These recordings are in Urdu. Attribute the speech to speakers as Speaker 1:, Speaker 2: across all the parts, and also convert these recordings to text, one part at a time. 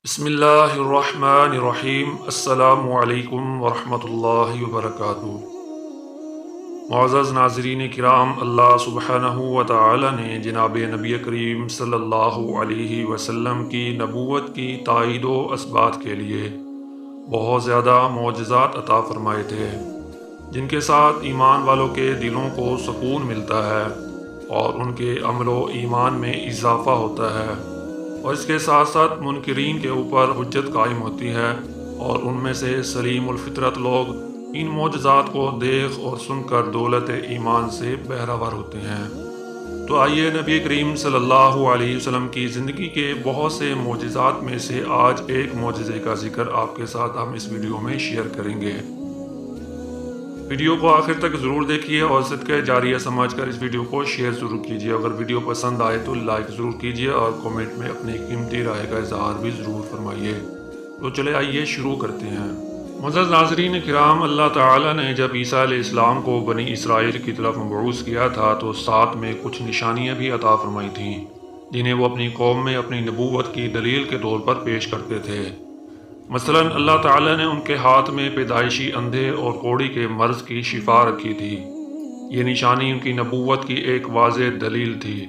Speaker 1: بسم اللہ الرحمن الرحیم۔ السلام علیکم ورحمۃ اللہ وبرکاتہ۔ معزز ناظرین کرام، اللہ سبحانہ و تعالی نے جناب نبی کریم صلی اللہ علیہ وسلم کی نبوت کی تائید و اثبات کے لیے بہت زیادہ معجزات عطا فرمائے تھے، جن کے ساتھ ایمان والوں کے دلوں کو سکون ملتا ہے اور ان کے عمل و ایمان میں اضافہ ہوتا ہے، اور اس کے ساتھ ساتھ منکرین کے اوپر حجت قائم ہوتی ہے، اور ان میں سے سلیم الفطرت لوگ ان معجزات کو دیکھ اور سن کر دولت ایمان سے بہرہور ہوتے ہیں۔ تو آئیے نبی کریم صلی اللہ علیہ وسلم کی زندگی کے بہت سے معجزات میں سے آج ایک معجزے کا ذکر آپ کے ساتھ ہم اس ویڈیو میں شیئر کریں گے۔ ویڈیو کو آخر تک ضرور دیکھیے اور صدقہ جاریہ سمجھ کر اس ویڈیو کو شیئر ضرور کیجیے۔ اگر ویڈیو پسند آئے تو لائک ضرور کیجیے اور کومنٹ میں اپنی قیمتی رائے کا اظہار بھی ضرور فرمائیے۔ تو چلے آئیے شروع کرتے ہیں۔ معزز ناظرین کرام، اللہ تعالیٰ نے جب عیسیٰ علیہ السلام کو بنی اسرائیل کی طرف مبعوث کیا تھا تو ساتھ میں کچھ نشانیاں بھی عطا فرمائی تھیں، جنہیں وہ اپنی قوم میں اپنی نبوت کی دلیل کے طور پر پیش کرتے تھے۔ مثلاً اللہ تعالیٰ نے ان کے ہاتھ میں پیدائشی اندھے اور کوڑی کے مرض کی شفا رکھی تھی۔ یہ نشانی ان کی نبوت کی ایک واضح دلیل تھی۔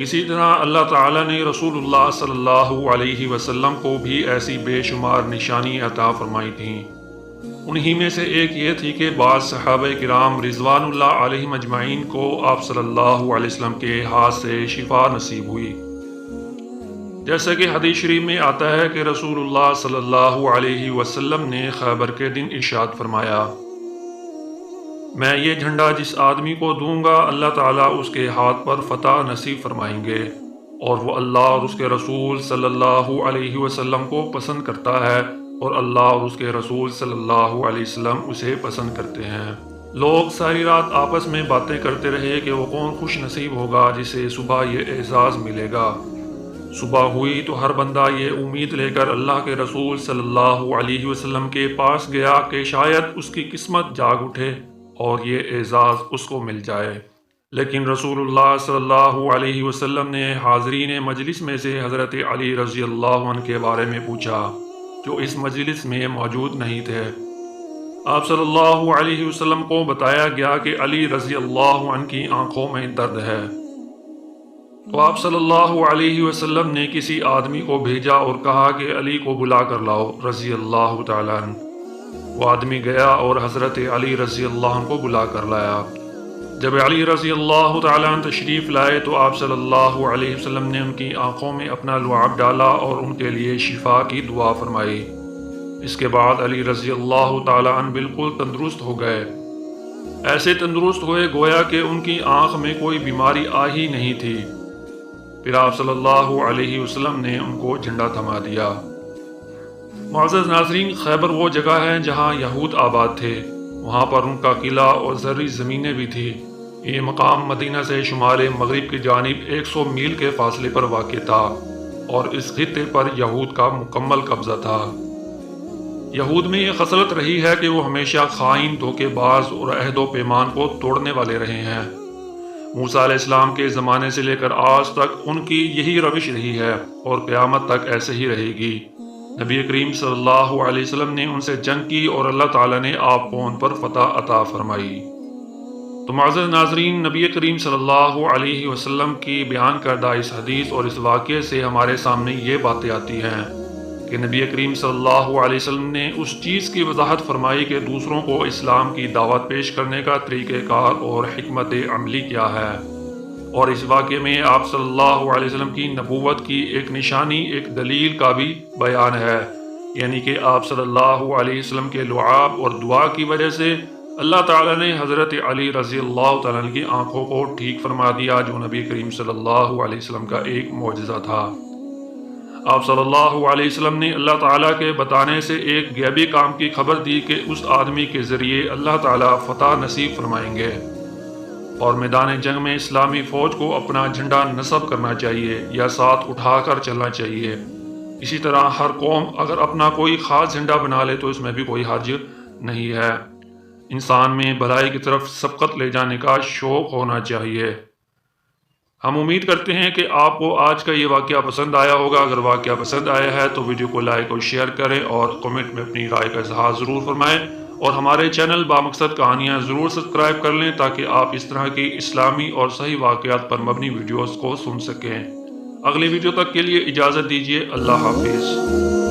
Speaker 1: اسی طرح اللہ تعالیٰ نے رسول اللہ صلی اللہ علیہ وسلم کو بھی ایسی بے شمار نشانی عطا فرمائی تھیں۔ انہی میں سے ایک یہ تھی کہ بعض صحابہ کرام رضوان اللہ علیہم اجمعین کو آپ صلی اللہ علیہ وسلم کے ہاتھ سے شفا نصیب ہوئی، جیسا کہ حدیث شریف میں آتا ہے کہ رسول اللہ صلی اللہ علیہ وسلم نے خیبر کے دن ارشاد فرمایا، میں یہ جھنڈا جس آدمی کو دوں گا اللہ تعالیٰ اس کے ہاتھ پر فتح نصیب فرمائیں گے، اور وہ اللہ اور اس کے رسول صلی اللہ علیہ وسلم کو پسند کرتا ہے، اور اللہ اور اس کے رسول صلی اللہ علیہ وسلم اسے پسند کرتے ہیں۔ لوگ ساری رات آپس میں باتیں کرتے رہے کہ وہ کون خوش نصیب ہوگا جسے صبح یہ اعزاز ملے گا۔ صبح ہوئی تو ہر بندہ یہ امید لے کر اللہ کے رسول صلی اللہ علیہ وسلم کے پاس گیا کہ شاید اس کی قسمت جاگ اٹھے اور یہ اعزاز اس کو مل جائے۔ لیکن رسول اللہ صلی اللہ علیہ وسلم نے حاضرین مجلس میں سے حضرت علی رضی اللہ عنہ کے بارے میں پوچھا، جو اس مجلس میں موجود نہیں تھے۔ آپ صلی اللہ علیہ وسلم کو بتایا گیا کہ علی رضی اللہ عنہ کی آنکھوں میں درد ہے۔ تو آپ صلی اللہ علیہ وسلم نے کسی آدمی کو بھیجا اور کہا کہ علی کو بلا کر لاؤ رضی اللہ تعالیٰ عنہ۔ وہ آدمی گیا اور حضرت علی رضی اللہ عنہ کو بلا کر لایا۔ جب علی رضی اللہ تعالیٰ عنہ تشریف لائے تو آپ صلی اللہ علیہ وسلم نے ان کی آنکھوں میں اپنا لعاب ڈالا اور ان کے لیے شفا کی دعا فرمائی۔ اس کے بعد علی رضی اللہ تعالیٰ عنہ بالکل تندرست ہو گئے، ایسے تندرست ہوئے گویا کہ ان کی آنکھ میں کوئی بیماری آ ہی نہیں تھی۔ پھر آپ صلی اللہ علیہ وسلم نے ان کو جھنڈا تھما دیا۔ معزز ناظرین، خیبر وہ جگہ ہے جہاں یہود آباد تھے، وہاں پر ان کا قلعہ اور زرعی زمینیں بھی تھی۔ یہ مقام مدینہ سے شمال مغرب کی جانب 100 میل کے فاصلے پر واقع تھا، اور اس خطے پر یہود کا مکمل قبضہ تھا۔ یہود میں یہ خصلت رہی ہے کہ وہ ہمیشہ خائن، دھوکے باز اور عہد و پیمان کو توڑنے والے رہے ہیں۔ موسیٰ علیہ السلام کے زمانے سے لے کر آج تک ان کی یہی روش رہی ہے اور قیامت تک ایسے ہی رہے گی۔ نبی کریم صلی اللہ علیہ وسلم نے ان سے جنگ کی اور اللہ تعالیٰ نے آپ کو ان پر فتح عطا فرمائی۔ تو معزز ناظرین، نبی کریم صلی اللہ علیہ وسلم کی بیان کردہ اس حدیث اور اس واقعے سے ہمارے سامنے یہ باتیں آتی ہیں کہ نبی کریم صلی اللہ علیہ وسلم نے اس چیز کی وضاحت فرمائی کہ دوسروں کو اسلام کی دعوت پیش کرنے کا طریقہ کار اور حکمت عملی کیا ہے، اور اس واقعے میں آپ صلی اللہ علیہ وسلم کی نبوت کی ایک نشانی، ایک دلیل کا بھی بیان ہے، یعنی کہ آپ صلی اللہ علیہ وسلم کے لعاب اور دعا کی وجہ سے اللہ تعالیٰ نے حضرت علی رضی اللہ تعالیٰ عنہ کی آنکھوں کو ٹھیک فرما دیا، جو نبی کریم صلی اللہ علیہ وسلم کا ایک معجزہ تھا۔ آپ صلی اللہ علیہ وسلم نے اللہ تعالیٰ کے بتانے سے ایک غیبی کام کی خبر دی کہ اس آدمی کے ذریعے اللہ تعالیٰ فتح نصیب فرمائیں گے، اور میدان جنگ میں اسلامی فوج کو اپنا جھنڈا نصب کرنا چاہیے یا ساتھ اٹھا کر چلنا چاہیے۔ اسی طرح ہر قوم اگر اپنا کوئی خاص جھنڈا بنا لے تو اس میں بھی کوئی حرج نہیں ہے۔ انسان میں بھلائی کی طرف سبقت لے جانے کا شوق ہونا چاہیے۔ ہم امید کرتے ہیں کہ آپ کو آج کا یہ واقعہ پسند آیا ہوگا۔ اگر واقعہ پسند آیا ہے تو ویڈیو کو لائک اور شیئر کریں اور کمنٹ میں اپنی رائے کا اظہار ضرور فرمائیں، اور ہمارے چینل بامقصد کہانیاں ضرور سبسکرائب کر لیں تاکہ آپ اس طرح کی اسلامی اور صحیح واقعات پر مبنی ویڈیوز کو سن سکیں۔ اگلی ویڈیو تک کے لیے اجازت دیجیے۔ اللہ حافظ۔